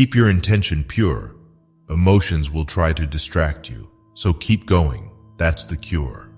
Keep your intention pure. Emotions will try to distract you, so keep going. That's the cure.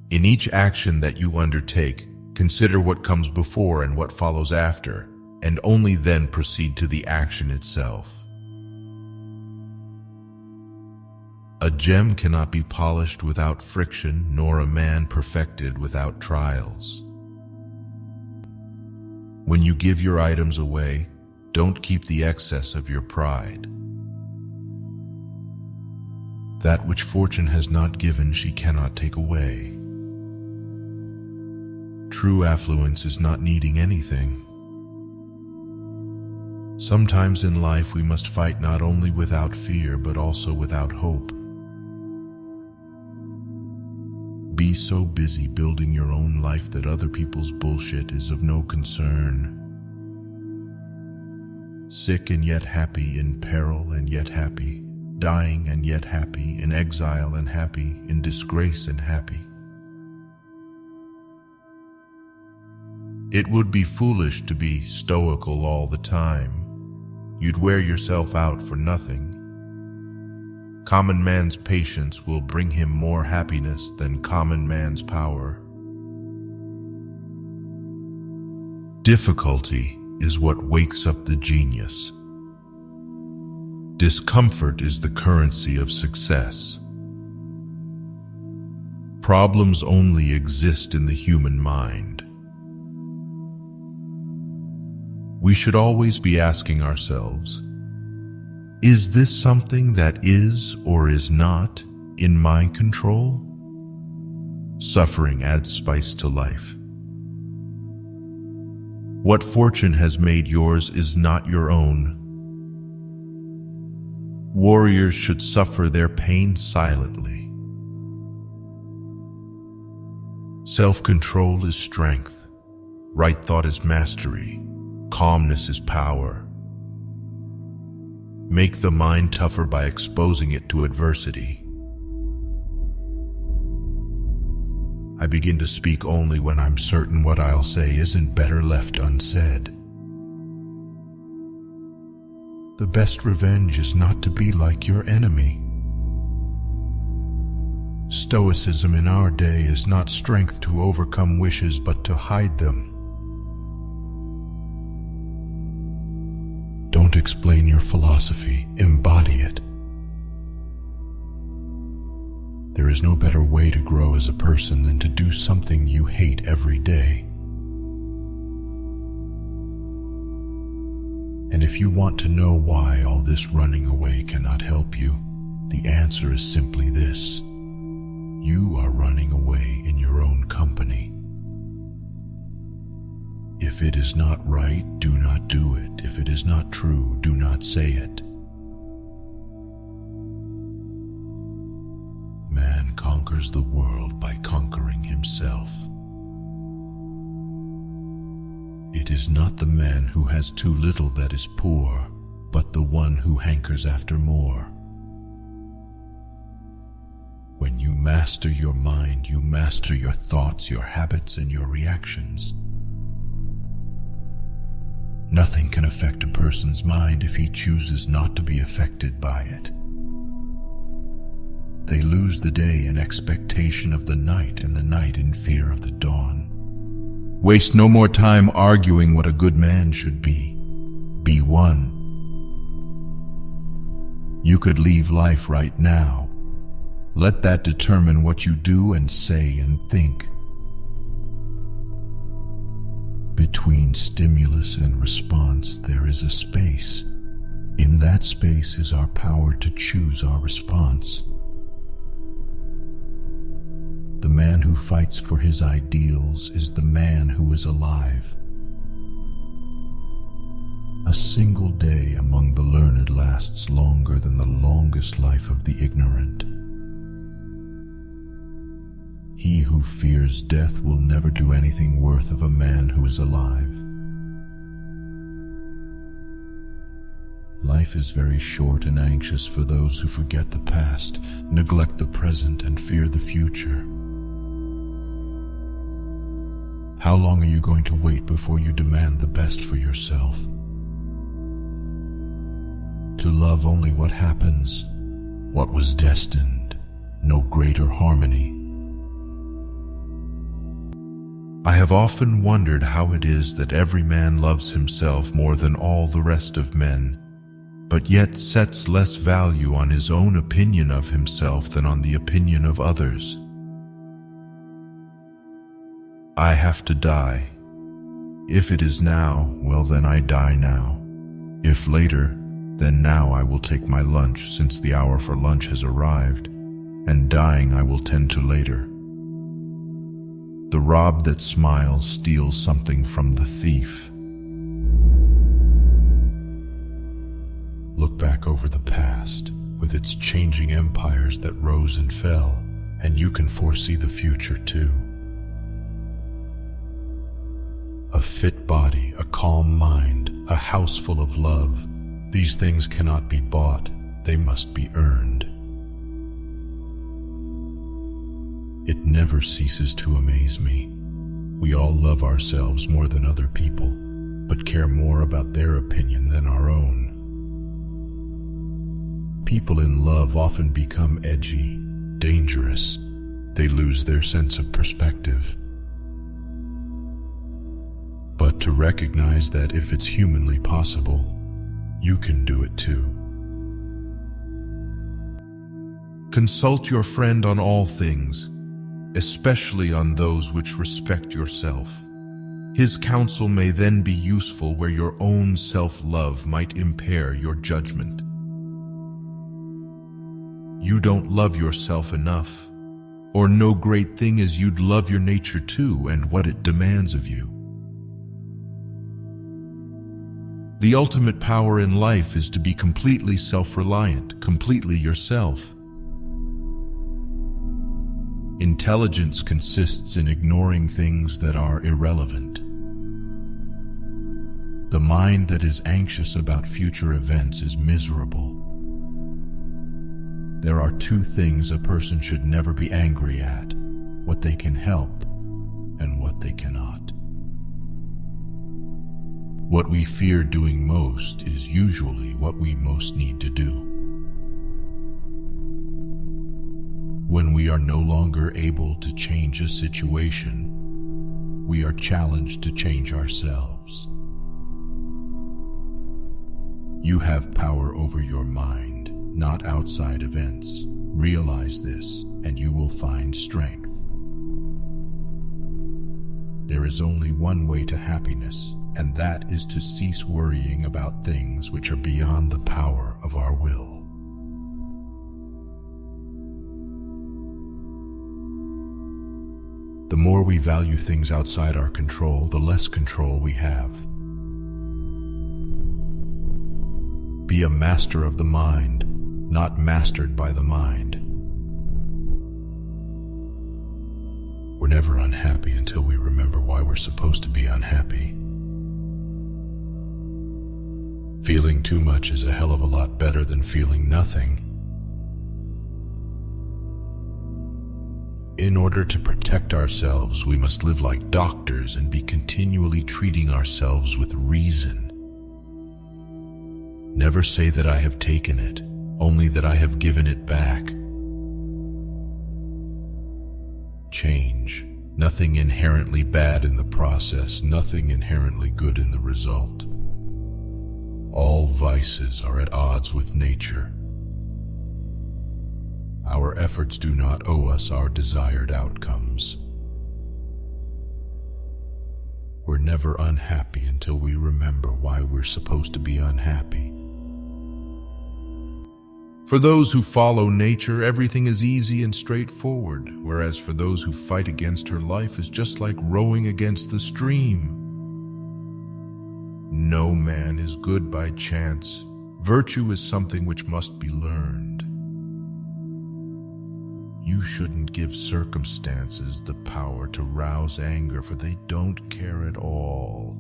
In each action that you undertake, consider what comes before and what follows after, and only then proceed to the action itself. A gem cannot be polished without friction, nor a man perfected without trials. When you give your items away, don't keep the excess of your pride. That which fortune has not given, she cannot take away. True affluence is not needing anything. Sometimes in life we must fight not only without fear, but also without hope. Be so busy building your own life that other people's bullshit is of no concern. Sick and yet happy, in peril and yet happy, dying and yet happy, in exile and happy, in disgrace and happy. It would be foolish to be stoical all the time. You'd wear yourself out for nothing. Common man's patience will bring him more happiness than common man's power. Difficulty is what wakes up the genius. Discomfort is the currency of success. Problems only exist in the human mind. We should always be asking ourselves, is this something that is or is not in my control? Suffering adds spice to life. What fortune has made yours is not your own. Warriors should suffer their pain silently. Self-control is strength. Right thought is mastery. Calmness is power. Make the mind tougher by exposing it to adversity. I begin to speak only when I'm certain what I'll say isn't better left unsaid. The best revenge is not to be like your enemy. Stoicism in our day is not strength to overcome wishes, but to hide them. Don't explain your philosophy, embody it. There is no better way to grow as a person than to do something you hate every day. And if you want to know why all this running away cannot help you, the answer is simply this: you are running away in your own company. If it is not right, do not do it. If it is not true, do not say it. Man conquers the world by conquering himself. It is not the man who has too little that is poor, but the one who hankers after more. When you master your mind, you master your thoughts, your habits, and your reactions. Nothing can affect a person's mind if he chooses not to be affected by it. They lose the day in expectation of the night, and the night in fear of the dawn. Waste no more time arguing what a good man should be. Be one. You could leave life right now. Let that determine what you do and say and think. Between stimulus and response, there is a space. In that space is our power to choose our response. The man who fights for his ideals is the man who is alive. A single day among the learned lasts longer than the longest life of the ignorant. He who fears death will never do anything worth of a man who is alive. Life is very short and anxious for those who forget the past, neglect the present, and fear the future. How long are you going to wait before you demand the best for yourself? to love only what happens, what was destined, no greater harmony. I have often wondered how it is that every man loves himself more than all the rest of men, but yet sets less value on his own opinion of himself than on the opinion of others. I have to die. If it is now, well then I die now. If later, then now I will take my lunch, since the hour for lunch has arrived, and dying I will tend to later. The rob that smiles steals something from the thief. Look back over the past, with its changing empires that rose and fell, and you can foresee the future too. A fit body, a calm mind, a house full of love, these things cannot be bought, they must be earned. It never ceases to amaze me. We all love ourselves more than other people, but care more about their opinion than our own. People in love often become edgy, dangerous. They lose their sense of perspective. But to recognize that if it's humanly possible, you can do it too. Consult your friend on all things, especially on those which respect yourself. His counsel may then be useful where your own self-love might impair your judgment. You don't love yourself enough, or no great thing as you'd love your nature too and what it demands of you. The ultimate power in life is to be completely self-reliant, completely yourself. Intelligence consists in ignoring things that are irrelevant. The mind that is anxious about future events is miserable. There are two things a person should never be angry at: what they can help and what they cannot. What we fear doing most is usually what we most need to do. When we are no longer able to change a situation, we are challenged to change ourselves. You have power over your mind, not outside events. Realize this, and you will find strength. There is only one way to happiness, and that is to cease worrying about things which are beyond the power of our will. The more we value things outside our control, the less control we have. Be a master of the mind, not mastered by the mind. We're never unhappy until we remember why we're supposed to be unhappy. Feeling too much is a hell of a lot better than feeling nothing. In order to protect ourselves, we must live like doctors and be continually treating ourselves with reason. Never say that I have taken it, only that I have given it back. Change. Nothing inherently bad in the process, nothing inherently good in the result. All vices are at odds with nature. Our efforts do not owe us our desired outcomes. We're never unhappy until we remember why we're supposed to be unhappy. For those who follow nature, everything is easy and straightforward, whereas for those who fight against her, life is just like rowing against the stream. No man is good by chance. Virtue is something which must be learned. You shouldn't give circumstances the power to rouse anger, for they don't care at all.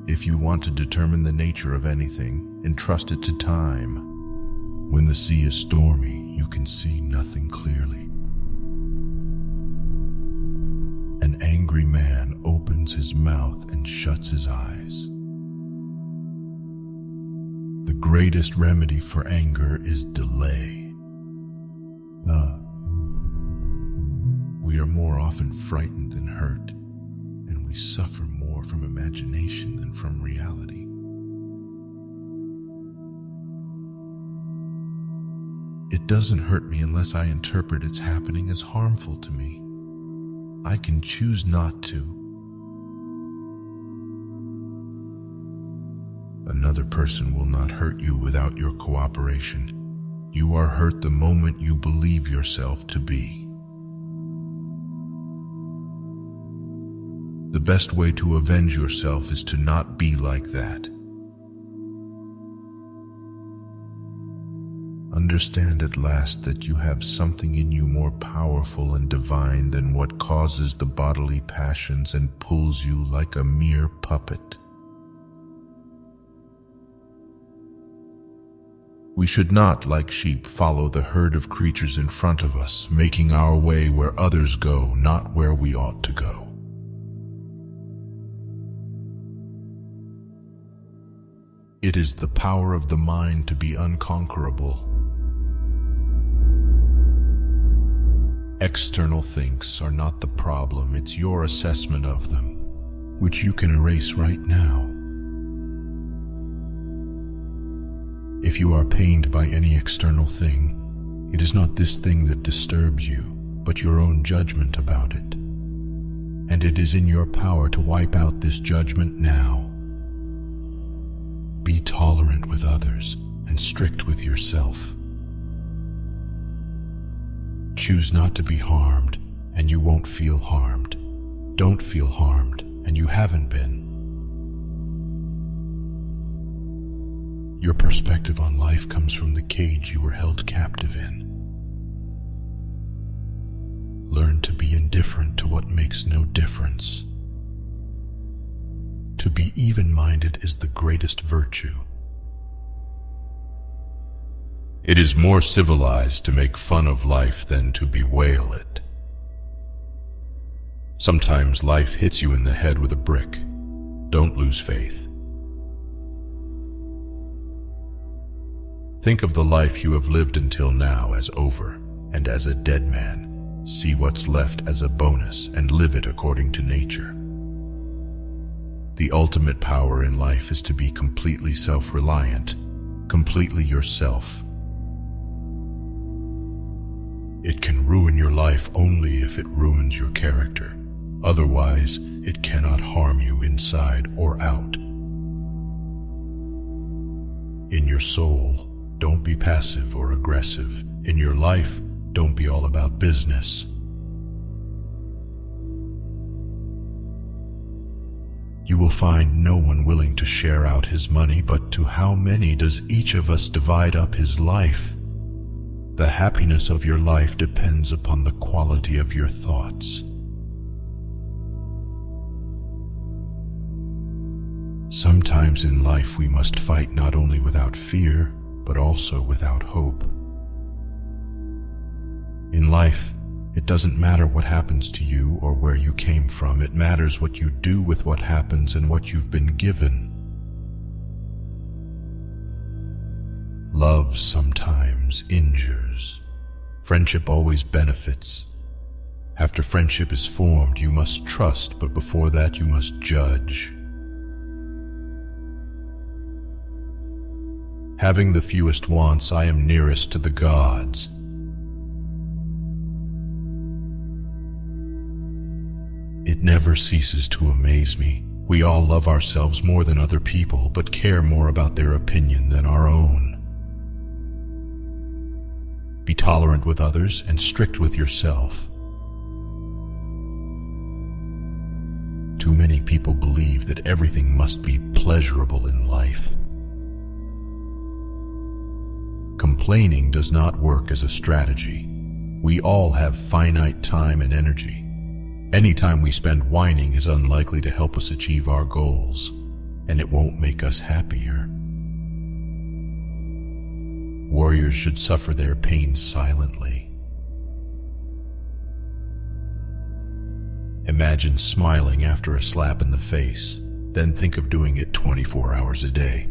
If you want to determine the nature of anything, entrust it to time. When the sea is stormy, you can see nothing clearly. An angry man opens opens his mouth and shuts his eyes. The greatest remedy for anger is delay. We are more often frightened than hurt, and we suffer more from imagination than from reality. It doesn't hurt me unless I interpret its happening as harmful to me. I can choose not to. Another person will not hurt you without your cooperation. You are hurt the moment you believe yourself to be. The best way to avenge yourself is to not be like that. Understand at last that you have something in you more powerful and divine than what causes the bodily passions and pulls you like a mere puppet. We should not, like sheep, follow the herd of creatures in front of us, making our way where others go, not where we ought to go. It is the power of the mind to be unconquerable. External things are not the problem, it's your assessment of them, which you can erase right now. If you are pained by any external thing, it is not this thing that disturbs you, but your own judgment about it. And it is in your power to wipe out this judgment now. Be tolerant with others and strict with yourself. Choose not to be harmed, and you won't feel harmed. Don't feel harmed, and you haven't been. Your perspective on life comes from the cage you were held captive in. Learn to be indifferent to what makes no difference. To be even-minded is the greatest virtue. It is more civilized to make fun of life than to bewail it. Sometimes life hits you in the head with a brick. Don't lose faith. Think of the life you have lived until now as over, and as a dead man, see what's left as a bonus and live it according to nature. The ultimate power in life is to be completely self-reliant, completely yourself. It can ruin your life only if it ruins your character. Otherwise, it cannot harm you inside or out. In your soul, don't be passive or aggressive. In your life, don't be all about business. You will find no one willing to share out his money, but to how many does each of us divide up his life? The happiness of your life depends upon the quality of your thoughts. Sometimes in life we must fight not only without fear, but also without hope. In life, it doesn't matter what happens to you or where you came from. It matters what you do with what happens and what you've been given. Love sometimes injures. Friendship always benefits. After friendship is formed, you must trust, but before that you must judge. Having the fewest wants, I am nearest to the gods. It never ceases to amaze me. We all love ourselves more than other people, but care more about their opinion than our own. Be tolerant with others and strict with yourself. Too many people believe that everything must be pleasurable in life. Complaining does not work as a strategy. We all have finite time and energy. Any time we spend whining is unlikely to help us achieve our goals, and it won't make us happier. Warriors should suffer their pain silently. Imagine smiling after a slap in the face, then think of doing it 24 hours a day.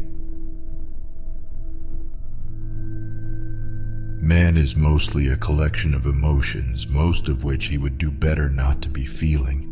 Man is mostly a collection of emotions, most of which he would do better not to be feeling.